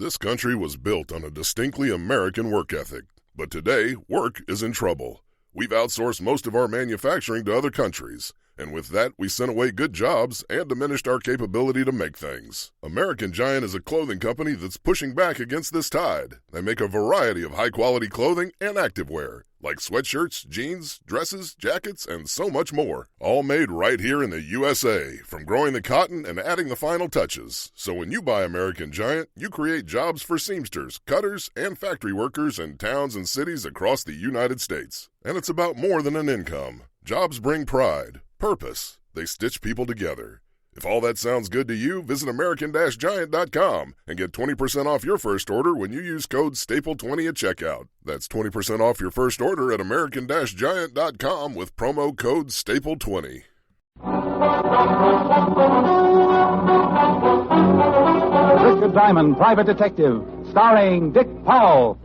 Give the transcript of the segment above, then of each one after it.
This country was built on a distinctly American work ethic, but today, work is in trouble. We've outsourced most of our manufacturing to other countries, and with that, we sent away good jobs and diminished our capability to make things. American Giant is a clothing company that's pushing back against this tide. They make a variety of high-quality clothing and activewear, like sweatshirts, jeans, dresses, jackets, and so much more. All made right here in the USA, from growing the cotton and adding the final touches. So when you buy American Giant, you create jobs for seamsters, cutters, and factory workers in towns and cities across the United States. And it's about more than an income. Jobs bring pride, purpose. They stitch people together. If all that sounds good to you, visit American-Giant.com and get 20% off your first order when you use code STAPLE20 at checkout. That's 20% off your first order at American-Giant.com with promo code STAPLE20. Richard Diamond, Private Detective, starring Dick Powell.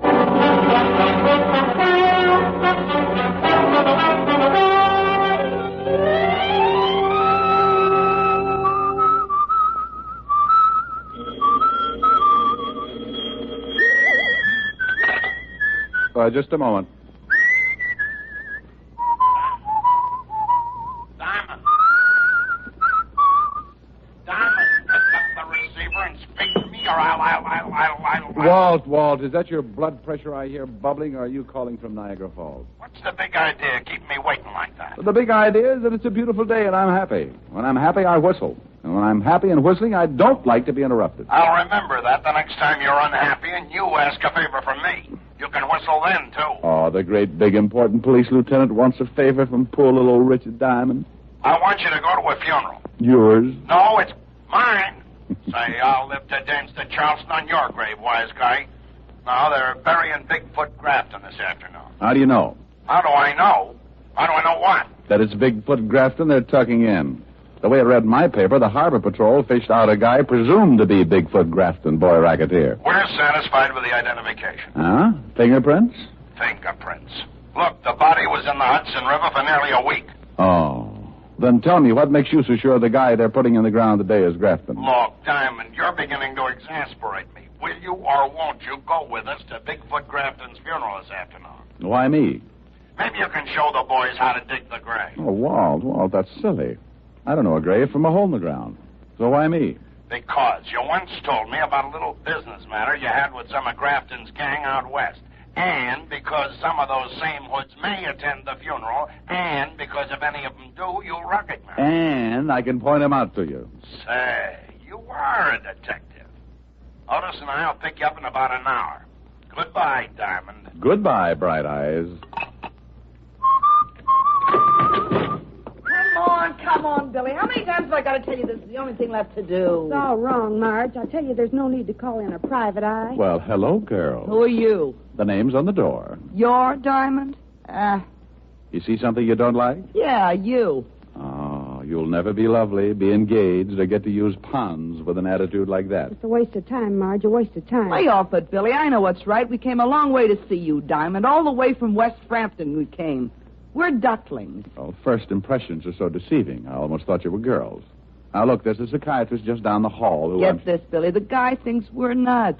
Just a moment. Diamond, pick up the receiver and speak to me, or I'll... Walt, is that your blood pressure I hear bubbling, or are you calling from Niagara Falls? What's the big idea keeping me waiting like that? The big idea is that it's a beautiful day and I'm happy. When I'm happy, I whistle. And when I'm happy and whistling, I don't like to be interrupted. I'll remember that the next time you're unhappy and you ask a favor from me. You can whistle then, too. Oh, the great, big, important police lieutenant wants a favor from poor little old Richard Diamond. I want you to go to a funeral. Yours? No, it's mine. Say, I'll live to dance to Charleston on your grave, wise guy. No, they're burying Bigfoot Grafton this afternoon. How do you know? How do I know? How do I know what? That it's Bigfoot Grafton they're tucking in. The way I read in my paper, the Harbor Patrol fished out a guy presumed to be Bigfoot Grafton, boy racketeer. We're satisfied with the identification. Huh? Fingerprints? Fingerprints. Look, the body was in the Hudson River for nearly a week. Oh. Then tell me, what makes you so sure the guy they're putting in the ground today is Grafton? Look, Diamond, you're beginning to exasperate me. Will you or won't you go with us to Bigfoot Grafton's funeral this afternoon? Why me? Maybe you can show the boys how to dig the grave. Oh, Walt, that's silly. I don't know a grave from a hole in the ground. So why me? Because you once told me about a little business matter you had with some of Grafton's gang out west. And because some of those same hoods may attend the funeral. And because if any of them do, you'll recognize. And I can point them out to you. Say, you are a detective. Otis and I'll pick you up in about an hour. Goodbye, Diamond. Goodbye, Bright Eyes. Come on, Billy. How many times have I got to tell you this is the only thing left to do? It's all wrong, Marge. I tell you, there's no need to call in a private eye. Well, hello, girl. Who are you? The name's on the door. You're Diamond? You see something you don't like? Yeah, you. Oh, you'll never be lovely, be engaged, or get to use puns with an attitude like that. It's a waste of time, Marge, a waste of time. Lay off it, Billy. I know what's right. We came a long way to see you, Diamond. All the way from West Frampton we came. We're ducklings. Well, first impressions are so deceiving. I almost thought you were girls. Now, look, there's a psychiatrist just down the hall who... Get this, Billy. The guy thinks we're nuts.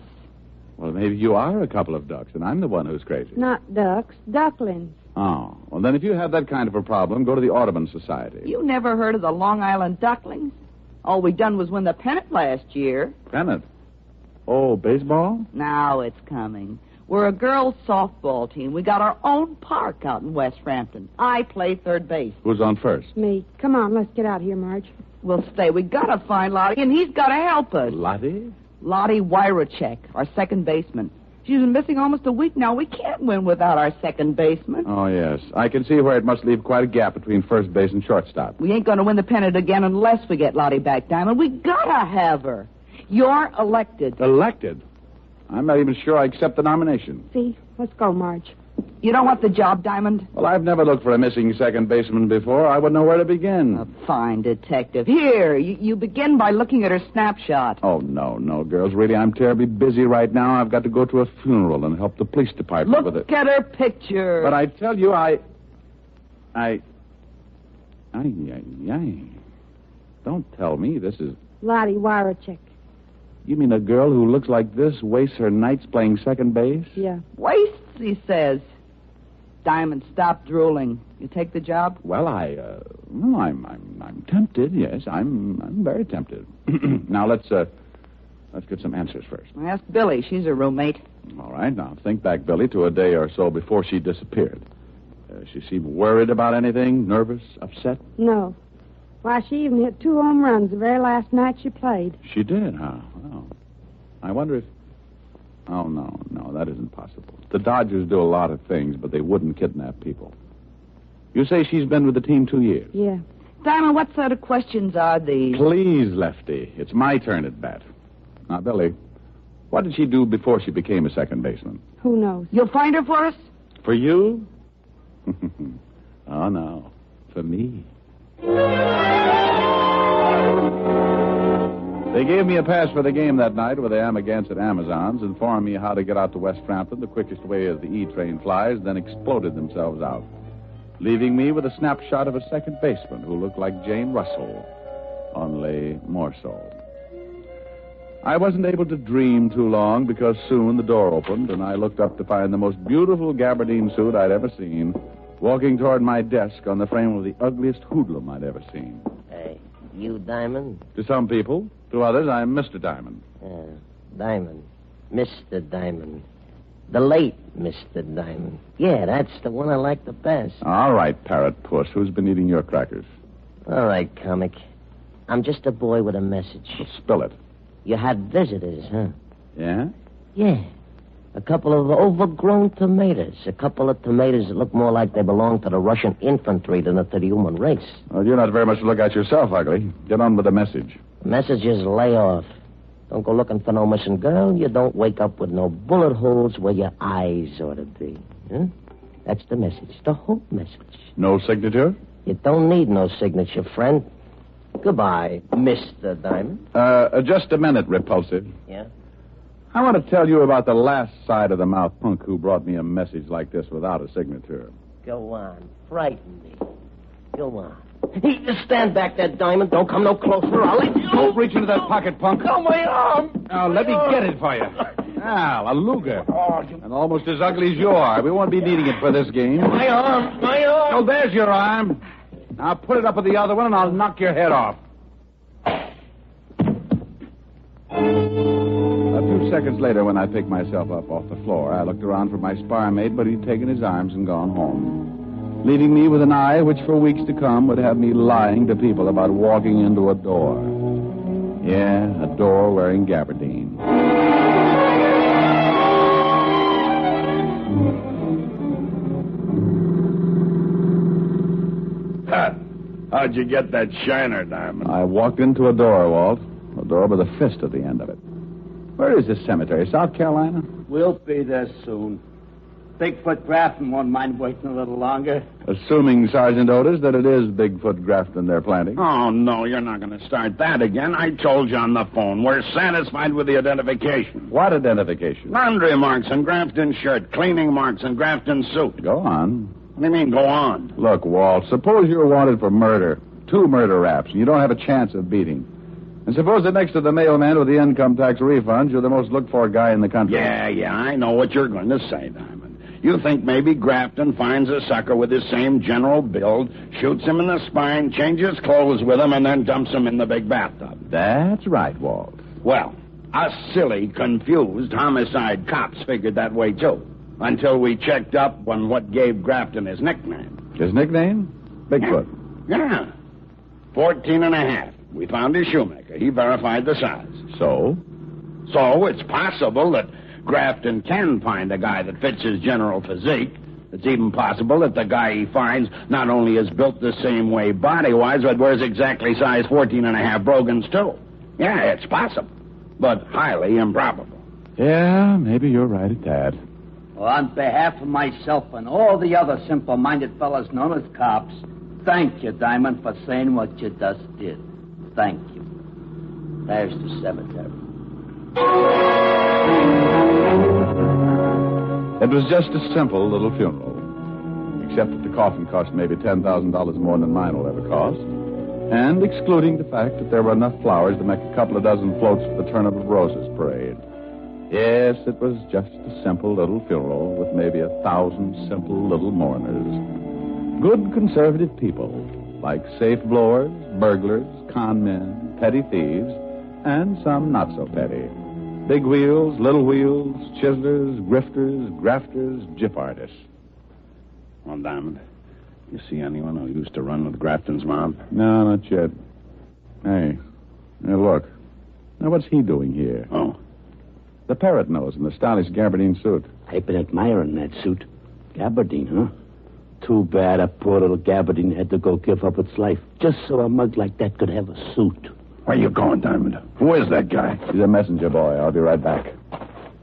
Well, maybe you are a couple of ducks, and I'm the one who's crazy. Not ducks, ducklings. Oh, well, then if you have that kind of a problem, go to the Audubon Society. You never heard of the Long Island Ducklings? All we done was win the pennant last year. Pennant? Oh, baseball? Now it's coming. We're a girls' softball team. We got our own park out in West Frampton. I play third base. Who's on first? Me. Come on, let's get out here, Marge. We'll stay. We gotta find Lottie, and he's gotta help us. Lottie? Lottie Wyrachek, our second baseman. She's been missing almost a week now. We can't win without our second baseman. Oh, yes. I can see where it must leave quite a gap between first base and shortstop. We ain't gonna win the pennant again unless we get Lottie back, Diamond. We gotta have her. You're elected. Elected? I'm not even sure I accept the nomination. See? Let's go, Marge. You don't want the job, Diamond? Well, I've never looked for a missing second baseman before. I wouldn't know where to begin. A fine detective. Here, you begin by looking at her snapshot. Oh, no, girls. Really, I'm terribly busy right now. I've got to go to a funeral and help the police department with it. Look at her picture. But I tell you, Don't tell me this is... Lottie Wyrachek. You mean a girl who looks like this wastes her nights playing second base? Yeah. Wastes, he says. Diamond, stop drooling. You take the job? Well, I'm tempted. Yes, I'm very tempted. Now let's get some answers first. Ask Billy. She's her roommate. All right. Now think back, Billy, to a day or so before she disappeared. She seemed worried about anything, nervous, upset. No. Why, she even hit 2 home runs the very last night she played. She did, huh? Well, I wonder if... Oh, no, that isn't possible. The Dodgers do a lot of things, but they wouldn't kidnap people. You say she's been with the team 2 years? Yeah. Diamond, what sort of questions are these? Please, Lefty. It's my turn at bat. Now, Billy, what did she do before she became a second baseman? Who knows? You'll find her for us? For you? Oh, no. For me. They gave me a pass for the game that night with the Amagansett Amazons, informed me how to get out to West Frampton the quickest way as the E train flies, then exploded themselves out, leaving me with a snapshot of a second baseman who looked like Jane Russell, only more so. I wasn't able to dream too long because soon the door opened and I looked up to find the most beautiful gabardine suit I'd ever seen walking toward my desk on the frame of the ugliest hoodlum I'd ever seen. Hey, you Diamond? To some people. To others, I'm Mr. Diamond. Diamond. Mr. Diamond. The late Mr. Diamond. Yeah, that's the one I like the best. All right, parrot puss. Who's been eating your crackers? All right, comic. I'm just a boy with a message. Well, spill it. You had visitors, huh? Yeah? Yeah. A couple of overgrown tomatoes. A couple of tomatoes that look more like they belong to the Russian infantry than to the human race. Well, you're not very much to look at yourself, Ugly. Get on with the message. The message is lay off. Don't go looking for no missing girl. You don't wake up with no bullet holes where your eyes ought to be. Huh? That's the message. The whole message. No signature? You don't need no signature, friend. Goodbye, Mr. Diamond. Just a minute, Repulsive. Yeah? I want to tell you about the last side-of-the-mouth punk who brought me a message like this without a signature. Go on. Frighten me. Go on. Hey, just stand back there, Diamond. Don't come no closer. I'll let you... Don't reach into that pocket, punk. Oh, my arm! Now, let me get it for you. Al, a Luger. And almost as ugly as you are. We won't be needing it for this game. My arm! My arm! Oh, there's your arm. Now put it up with the other one, and I'll knock your head off. A few seconds later, when I picked myself up off the floor, I looked around for my spar mate, but he'd taken his arms and gone home, leaving me with an eye which for weeks to come would have me lying to people about walking into a door. Yeah, a door wearing gabardine. How'd you get that shiner, Diamond? I walked into a door, Walt. A door with a fist at the end of it. Where is this cemetery? South Carolina? We'll be there soon. Bigfoot Grafton won't mind waiting a little longer. Assuming, Sergeant Otis, that it is Bigfoot Grafton they're planting. Oh, no, you're not going to start that again. I told you on the phone. We're satisfied with the identification. What identification? Laundry marks on Grafton's shirt, cleaning marks on Grafton's suit. Go on. What do you mean, go on? Look, Walt, suppose you're wanted for murder. 2 murder raps, and you don't have a chance of beating. And suppose that next to the mailman with the income tax refunds, you're the most looked-for guy in the country. Yeah, I know what you're going to say, Diamond. You think maybe Grafton finds a sucker with his same general build, shoots him in the spine, changes clothes with him, and then dumps him in the big bathtub. That's right, Walt. Well, us silly, confused homicide cops figured that way, too, until we checked up on what gave Grafton his nickname. His nickname? Bigfoot. Yeah. 14 and a half. We found his shoemaker. He verified the size. So? So it's possible that Grafton can find a guy that fits his general physique. It's even possible that the guy he finds not only is built the same way body-wise, but wears exactly size 14 and a half brogans, too. Yeah, it's possible, but highly improbable. Yeah, maybe you're right at that. Well, on behalf of myself and all the other simple-minded fellas known as cops, thank you, Diamond, for saying what you just did. Thank you. There's the cemetery. It was just a simple little funeral, except that the coffin cost maybe $10,000 more than mine will ever cost. and excluding the fact that there were enough flowers to make a couple of dozen floats for the Turnip of Roses parade. Yes, it was just a simple little funeral with maybe 1,000 simple little mourners. Good conservative people, like safe blowers, burglars, con men, petty thieves, and some not so petty. Big wheels, little wheels, chiselers, grifters, grafters, gyp artists. Well, Diamond, you see anyone who used to run with Grafton's mom? No, not yet. Hey, look. Now, what's he doing here? Oh. The parrot nose in the stylish gabardine suit. I've been admiring that suit. Gabardine, huh? Too bad a poor little gabardine had to go give up its life just so a mug like that could have a suit. Where you going, Diamond? Who is that guy? He's a messenger boy. I'll be right back.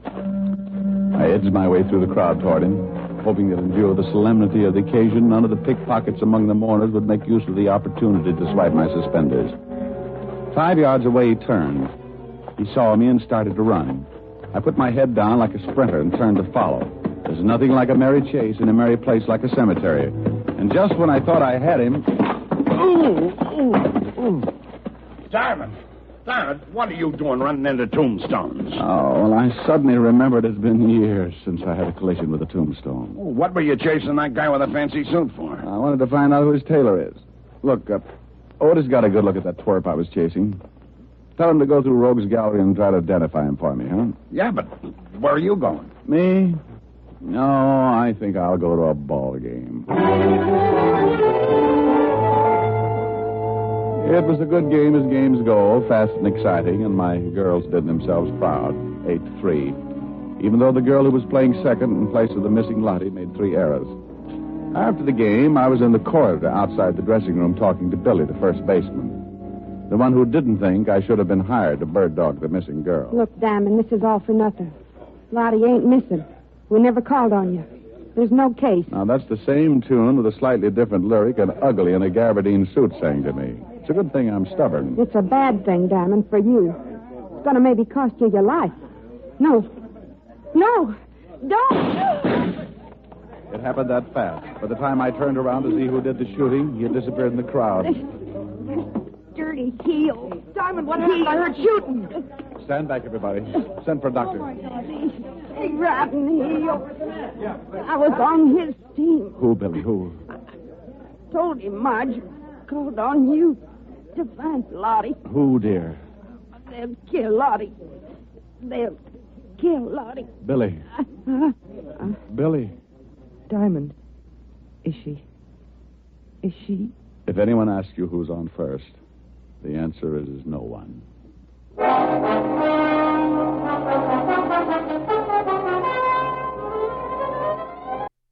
I edged my way through the crowd toward him, hoping that in view of the solemnity of the occasion, none of the pickpockets among the mourners would make use of the opportunity to swipe my suspenders. 5 yards away, he turned. He saw me and started to run. I put my head down like a sprinter and turned to follow. There's nothing like a merry chase in a merry place like a cemetery. And just when I thought I had him... Diamond, what are you doing running into tombstones? Oh, well, I suddenly remembered it's been years since I had a collision with a tombstone. Oh, what were you chasing that guy with a fancy suit for? I wanted to find out who his tailor is. Look, Otis got a good look at that twerp I was chasing. Tell him to go through Rogue's Gallery and try to identify him for me, huh? Yeah, but where are you going? Me? No, I think I'll go to a ball game. It was a good game as games go, fast and exciting, and my girls did themselves proud, 8-3. Even though the girl who was playing second in place of the missing Lottie made 3 errors. After the game, I was in the corridor outside the dressing room talking to Billy, the first baseman. The one who didn't think I should have been hired to bird dog the missing girl. Look, Diamond, this is all for nothing. Lottie ain't missing. We never called on you. There's no case. Now, that's the same tune with a slightly different lyric and ugly in a gabardine suit sang to me. It's a good thing I'm stubborn. It's a bad thing, Diamond, for you. It's going to maybe cost you your life. No. No! Don't! It happened that fast. By the time I turned around to see who did the shooting, he had disappeared in the crowd. Dirty heel. Diamond, what happened? I heard shooting. Stand back, everybody. Send for a doctor. Rotten heel. I was on his team. Who, Billy? Who? Told him Marge called on you to find Lottie. Who, dear? They'll kill Lottie. They'll kill Lottie. Billy. Billy. Diamond. Is she? If anyone asks you who's on first, the answer is no one.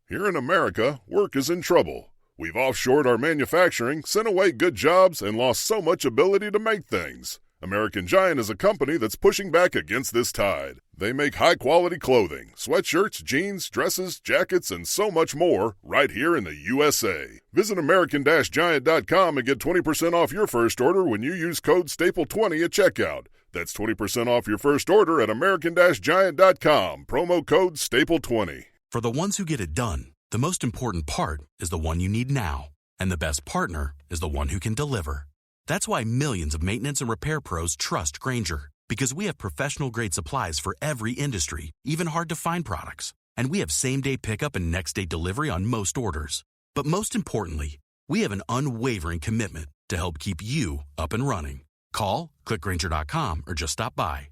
Here in America, work is in trouble. We've offshored our manufacturing, sent away good jobs, and lost so much ability to make things. American Giant is a company that's pushing back against this tide. They make high-quality clothing, sweatshirts, jeans, dresses, jackets, and so much more right here in the USA. Visit American-Giant.com and get 20% off your first order when you use code STAPLE20 at checkout. That's 20% off your first order at American-Giant.com. Promo code STAPLE20. For the ones who get it done, the most important part is the one you need now. And the best partner is the one who can deliver. That's why millions of maintenance and repair pros trust Grainger. Because we have professional-grade supplies for every industry, even hard-to-find products. And we have same-day pickup and next-day delivery on most orders. But most importantly, we have an unwavering commitment to help keep you up and running. Call, click Grainger.com, or just stop by.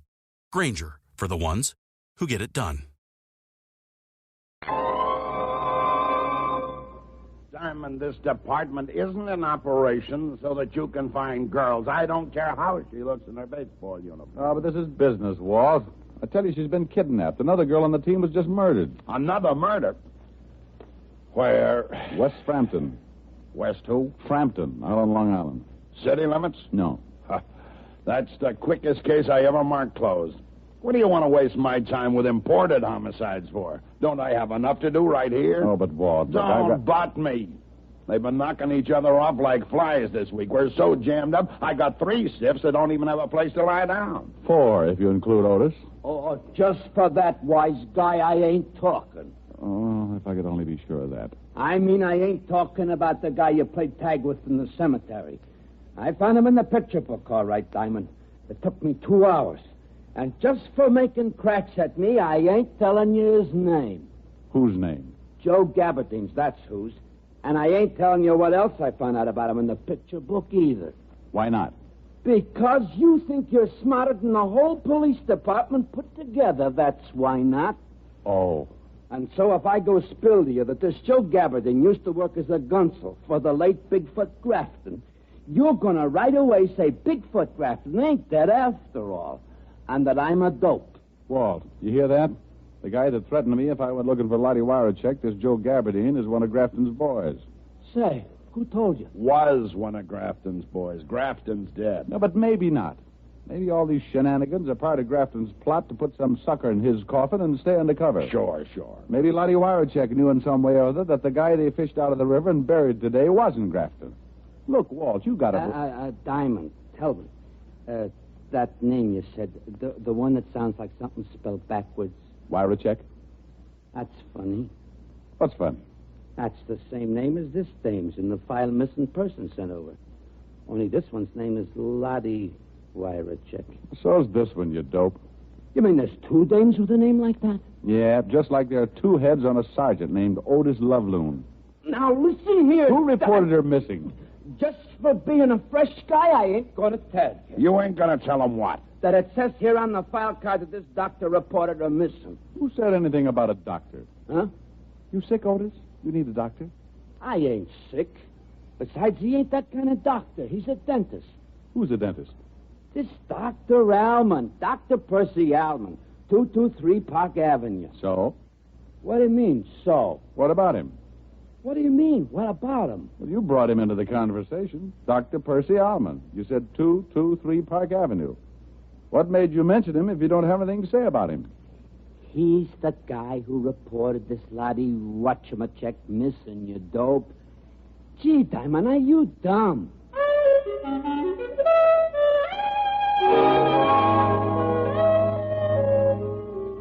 Grainger, for the ones who get it done. Diamond, this department isn't in operation so that you can find girls. I don't care how she looks in her baseball uniform. Oh, but this is business, Walt. I tell you, she's been kidnapped. Another girl on the team was just murdered. Another murder? Where? West Frampton. West who? Frampton, out on Long Island. City limits? No. That's the quickest case I ever marked closed. What do you want to waste my time with imported homicides for? Don't I have enough to do right here? Oh, but Walt... Don't butt me. They've been knocking each other off like flies this week. We're so jammed up, I got 3 stiffs that don't even have a place to lie down. 4, if you include Otis. Oh, just for that wise guy, I ain't talking. Oh, if I could only be sure of that. I mean, I ain't talking about the guy you played tag with in the cemetery. I found him in the picture book, all right, Diamond. It took me 2 hours. And just for making cracks at me, I ain't telling you his name. Whose name? Joe Gabberdine's, that's whose. And I ain't telling you what else I found out about him in the picture book either. Why not? Because you think you're smarter than the whole police department put together, that's why not. Oh. And so if I go spill to you that this Joe Gabbardine used to work as a gunsel for the late Bigfoot Grafton, you're going to right away say Bigfoot Grafton ain't dead after all, and that I'm a dope. Walt, you hear that? The guy that threatened me if I went looking for Lottie Warachek, this Joe Gabardine, is one of Grafton's boys. Say, who told you? Was one of Grafton's boys. Grafton's dead. No, but maybe not. Maybe all these shenanigans are part of Grafton's plot to put some sucker in his coffin and stay undercover. Sure. Maybe Lottie Warachek knew in some way or other that the guy they fished out of the river and buried today wasn't Grafton. Look, Walt, you got to... Diamond, tell me. That name you said, the one that sounds like something spelled backwards. Warachek? That's funny. What's funny? That's the same name as this dame's in the file missing person sent over. Only this one's name is Lottie Warachek. So's this one, you dope. You mean there's 2 dames with a name like that? Yeah, just like there are 2 heads on a sergeant named Otis Loveloon. Now, listen here. Who reported her missing? Just for being a fresh guy, I ain't going to tell you. You ain't going to tell him what? That it says here on the file card that this doctor reported her missing. Who said anything about a doctor? Huh? You sick, Otis? You need a doctor? I ain't sick. Besides, he ain't that kind of doctor. He's a dentist. Who's a dentist? This Dr. Alman, Dr. Percy Alman, 223 Park Avenue. So? What do you mean, so? What about him? What do you mean? What about him? Well, you brought him into the conversation. Dr. Percy Alman. You said 223 Park Avenue. What made you mention him if you don't have anything to say about him? He's the guy who reported this Lottie Whatchamacek missing, you dope. Gee, Diamond, are you dumb?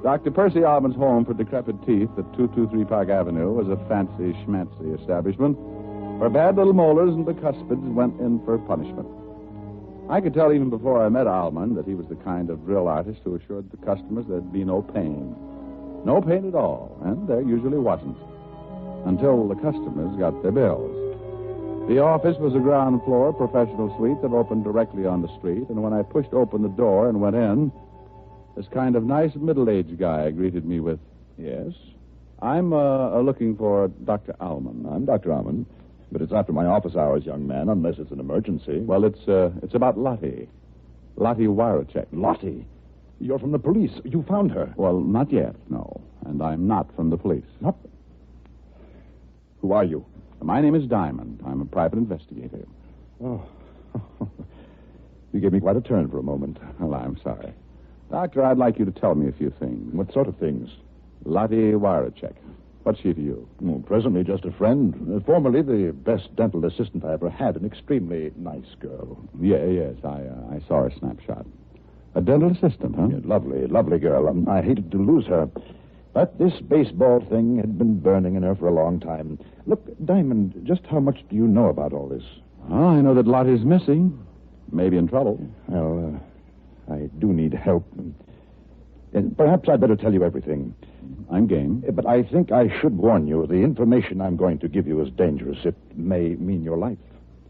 Dr. Percy Alman's home for decrepit teeth at 223 Park Avenue was a fancy schmancy establishment where bad little molars and bicuspids went in for punishment. I could tell even before I met Alman that he was the kind of drill artist who assured the customers there'd be no pain. No pain at all, and there usually wasn't. Until the customers got their bills. The office was a ground floor professional suite that opened directly on the street, and when I pushed open the door and went in, this kind of nice middle-aged guy greeted me with, "Yes, I'm looking for Dr. Alman." I'm Dr. Alman, but it's after my office hours, young man, unless it's an emergency. Well, it's about Lottie Warachek. Lottie? You're from the police. You found her. Well, not yet, no. And I'm not from the police. Not? Who are you? My name is Diamond. I'm a private investigator. Oh. You gave me quite a turn for a moment. Well, I'm sorry. Doctor, I'd like you to tell me a few things. What sort of things? Lottie Warachek. What's she to you? Well, presently just a friend. Formerly the best dental assistant I ever had. An extremely nice girl. Yes, I saw her snapshot. A dental assistant, huh? Yeah, lovely girl. I hated to lose her. But this baseball thing had been burning in her for a long time. Look, Diamond, just how much do you know about all this? Oh, I know that Lottie's missing. Maybe in trouble. Well, I do need help. And perhaps I'd better tell you everything. I'm game. But I think I should warn you. The information I'm going to give you is dangerous. It may mean your life.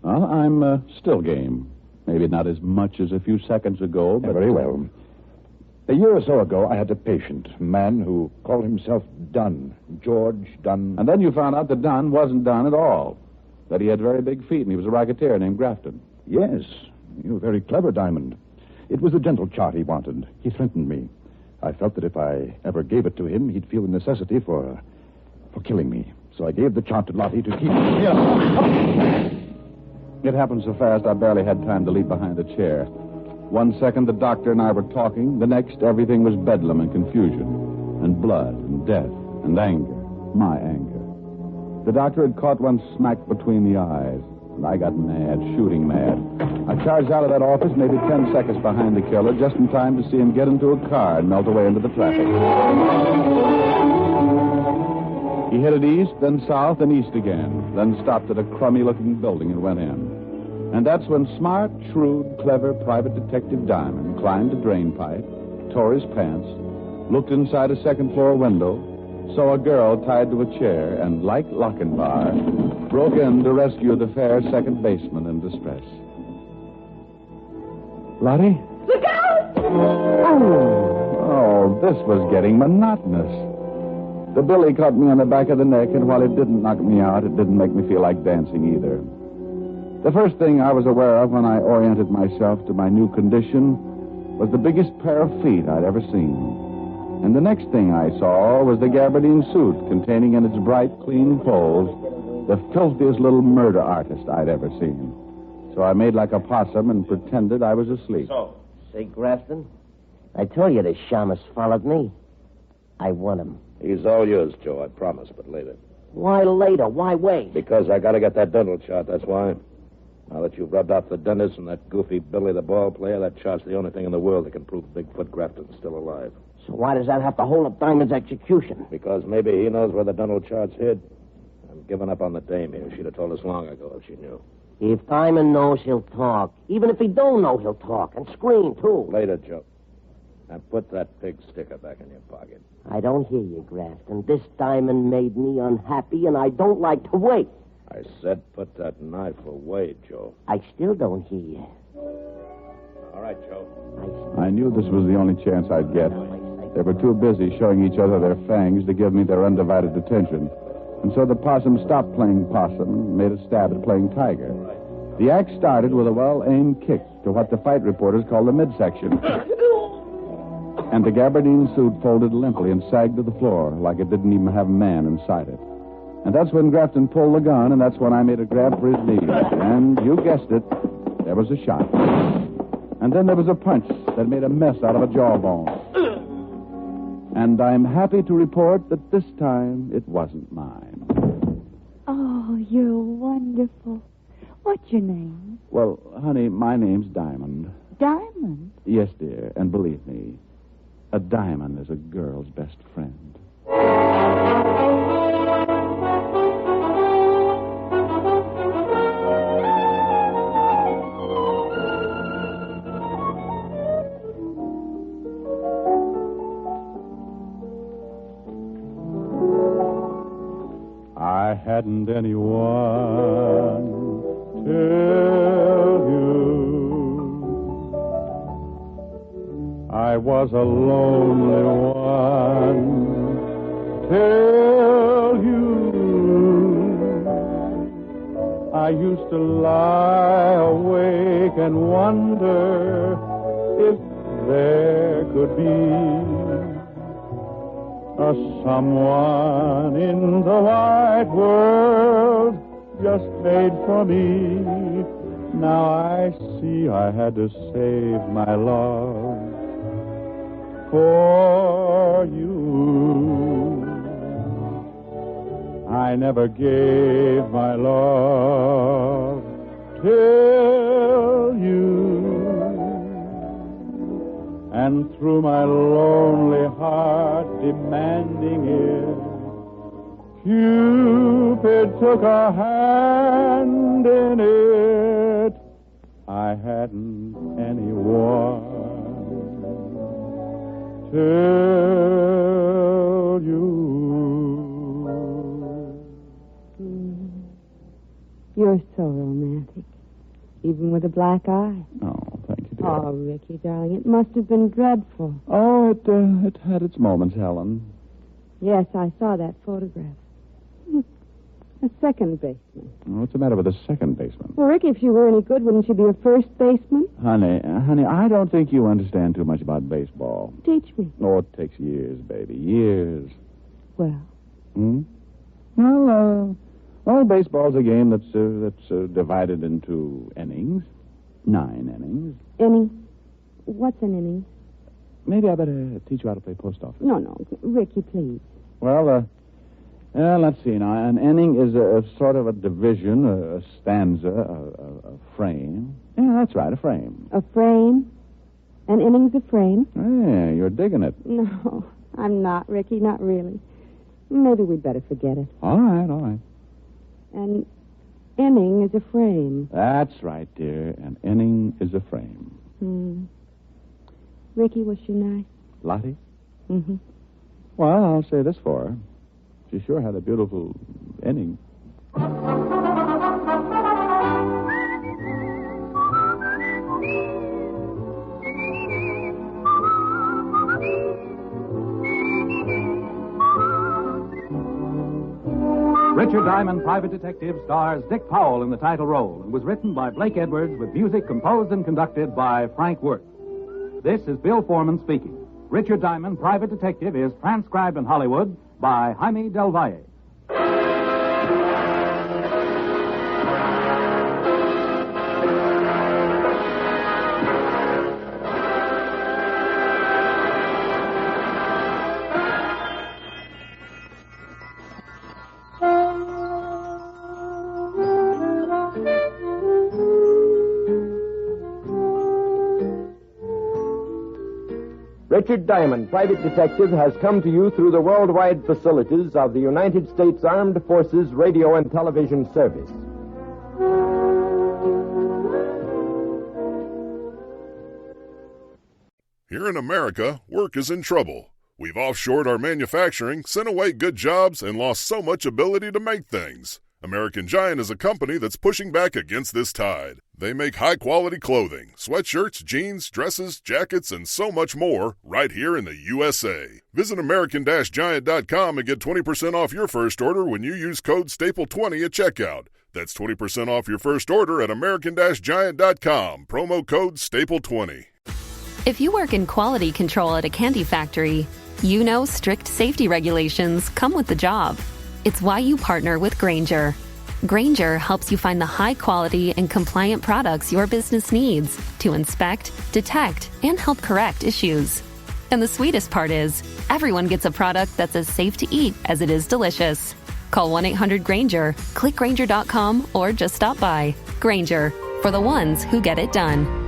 Well, I'm still game. Maybe not as much as a few seconds ago, but... Very well. A year or so ago, I had a patient, a man who called himself Dunn, George Dunn. And then you found out that Dunn wasn't Dunn at all. That he had very big feet and he was a racketeer named Grafton. Yes. You were very clever, Diamond. It was the dental chart he wanted. He threatened me. I felt that if I ever gave it to him, he'd feel the necessity for killing me. So I gave the chart to Lottie to keep... It happened so fast I barely had time to leap behind a chair. 1 second, the doctor and I were talking. The next, everything was bedlam and confusion. And blood and death and anger. My anger. The doctor had caught one smack between the eyes. And I got mad, shooting mad. I charged out of that office maybe 10 seconds behind the killer, just in time to see him get into a car and melt away into the traffic. He headed east, then south, and east again, then stopped at a crummy-looking building and went in. And that's when smart, shrewd, clever Private Detective Diamond climbed a drain pipe, tore his pants, looked inside a second-floor window, saw a girl tied to a chair, and, like Lochinvar, broke in to rescue the fair second baseman in distress. Lottie? Look out! Oh, this was getting monotonous. The billy caught me on the back of the neck, and while it didn't knock me out, it didn't make me feel like dancing either. The first thing I was aware of when I oriented myself to my new condition was the biggest pair of feet I'd ever seen. And the next thing I saw was the gabardine suit containing in its bright, clean folds the filthiest little murder artist I'd ever seen. So I made like a possum and pretended I was asleep. Say, Grafton, I told you the shamus followed me. I want him. He's all yours, Joe, I promise, but later. Why later? Why wait? Because I gotta get that dental chart, that's why. Now that you've rubbed off the dentist and that goofy Billy the ball player, that chart's the only thing in the world that can prove Bigfoot Grafton's still alive. So why does that have to hold up Diamond's execution? Because maybe he knows where the dental chart's hid. I'm giving up on the dame here. She'd have told us long ago if she knew. If Diamond knows, he'll talk. Even if he don't know, he'll talk. And scream, too. Later, Joe. Now put that pig sticker back in your pocket. I don't hear you, Grafton. This Diamond made me unhappy, and I don't like to wait. I said put that knife away, Joe. I still don't hear you. All right, Joe. I knew this was the only chance I'd get. They were too busy showing each other their fangs to give me their undivided attention. And so the possum stopped playing possum and made a stab at playing tiger. The act started with a well-aimed kick to what the fight reporters call the midsection. And the gabardine suit folded limply and sagged to the floor like it didn't even have a man inside it. And that's when Grafton pulled the gun, and that's when I made a grab for his knee. And you guessed it, there was a shot. And then there was a punch that made a mess out of a jawbone. And I'm happy to report that this time it wasn't mine. Oh, you're wonderful. What's your name? Well, honey, my name's Diamond. Diamond? Yes, dear, and believe me, a diamond is a girl's best friend. I hadn't anyone till you. I was a lonely one till you. I used to lie awake and wonder if there could be a someone in the wide world just made for me. Now I see I had to save my love for you. I never gave my love till you. And through my lonely heart demanding it, Cupid took a hand in it. I hadn't anyone till you. You're so romantic, even with a black eye. Oh, thank you, dear. Oh, Ricky, darling, it must have been dreadful. Oh, it had its moments, Helen. Yes, I saw that photograph. A second baseman. What's the matter with a second baseman? Well, Ricky, if she were any good, wouldn't she be a first baseman? Honey, I don't think you understand too much about baseball. Teach me. Oh, it takes years, baby, years. Well? Well, baseball's a game that's divided into innings. 9 innings. Inning? What's an inning? Maybe I better teach you how to play post office. No, Ricky, please. Well, let's see now. An inning is a sort of a division, a stanza, a frame. Yeah, that's right, a frame. A frame? An inning's a frame? Yeah, you're digging it. No, I'm not, Ricky, not really. Maybe we'd better forget it. All right. An inning is a frame. That's right, dear. An inning is a frame. Ricky, was she nice? Lottie? Mm-hmm. Well, I'll say this for her. She sure had a beautiful inning. Richard Diamond, Private Detective, stars Dick Powell in the title role and was written by Blake Edwards with music composed and conducted by Frank Worth. This is Bill Foreman speaking. Richard Diamond, Private Detective, is transcribed in Hollywood by Jaime Del Valle. Richard Diamond, Private Detective, has come to you through the worldwide facilities of the United States Armed Forces Radio and Television Service. Here in America, work is in trouble. We've offshored our manufacturing, sent away good jobs, and lost so much ability to make things. American Giant is a company that's pushing back against this tide. They make high-quality clothing, sweatshirts, jeans, dresses, jackets, and so much more right here in the USA. Visit American-Giant.com and get 20% off your first order when you use code STAPLE20 at checkout. That's 20% off your first order at American-Giant.com. Promo code STAPLE20. If you work in quality control at a candy factory, you know strict safety regulations come with the job. It's why you partner with Grainger. Grainger helps you find the high-quality and compliant products your business needs to inspect, detect, and help correct issues. And the sweetest part is, everyone gets a product that's as safe to eat as it is delicious. Call 1-800-GRAINGER, click Grainger.com, or just stop by. Grainger, for the ones who get it done.